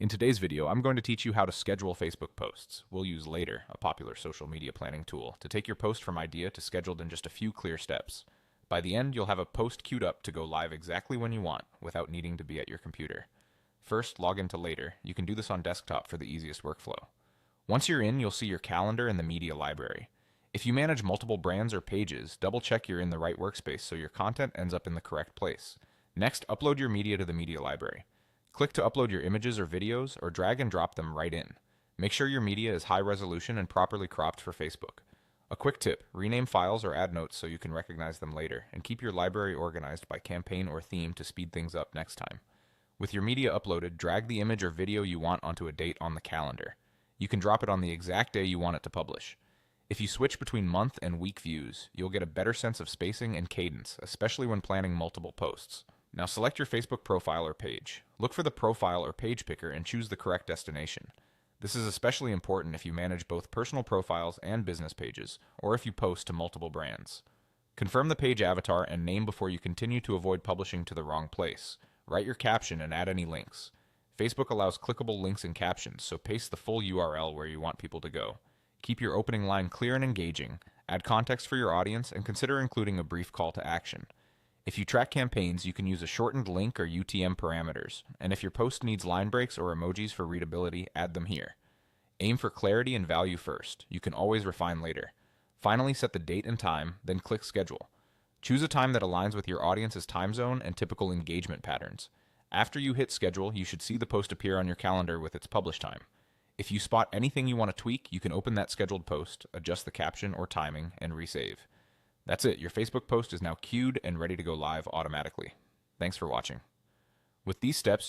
In today's video, I'm going to teach you how to schedule Facebook posts. We'll use Later, a popular social media planning tool, to take your post from idea to scheduled in just a few clear steps. By the end, you'll have a post queued up to go live exactly when you want, without needing to be at your computer. First, log into Later. You can do this on desktop for the easiest workflow. Once you're in, you'll see your calendar and the media library. If you manage multiple brands or pages, double check you're in the right workspace so your content ends up in the correct place. Next, upload your media to the media library. Click to upload your images or videos, or drag and drop them right in. Make sure your media is high resolution and properly cropped for Facebook. A quick tip, rename files or add notes so you can recognize them later, and keep your library organized by campaign or theme to speed things up next time. With your media uploaded, drag the image or video you want onto a date on the calendar. You can drop it on the exact day you want it to publish. If you switch between month and week views, you'll get a better sense of spacing and cadence, especially when planning multiple posts. Now select your Facebook profile or page. Look for the profile or page picker and choose the correct destination. This is especially important if you manage both personal profiles and business pages, or if you post to multiple brands. Confirm the page avatar and name before you continue to avoid publishing to the wrong place. Write your caption and add any links. Facebook allows clickable links and captions, so paste the full URL where you want people to go. Keep your opening line clear and engaging, add context for your audience, and consider including a brief call to action. If you track campaigns, you can use a shortened link or UTM parameters, and if your post needs line breaks or emojis for readability, add them here. Aim for clarity and value first. You can always refine later. Finally, set the date and time, then click Schedule. Choose a time that aligns with your audience's time zone and typical engagement patterns. After you hit Schedule, you should see the post appear on your calendar with its publish time. If you spot anything you want to tweak, you can open that scheduled post, adjust the caption or timing, and resave. That's it, your Facebook post is now queued and ready to go live automatically. Thanks for watching. With these steps,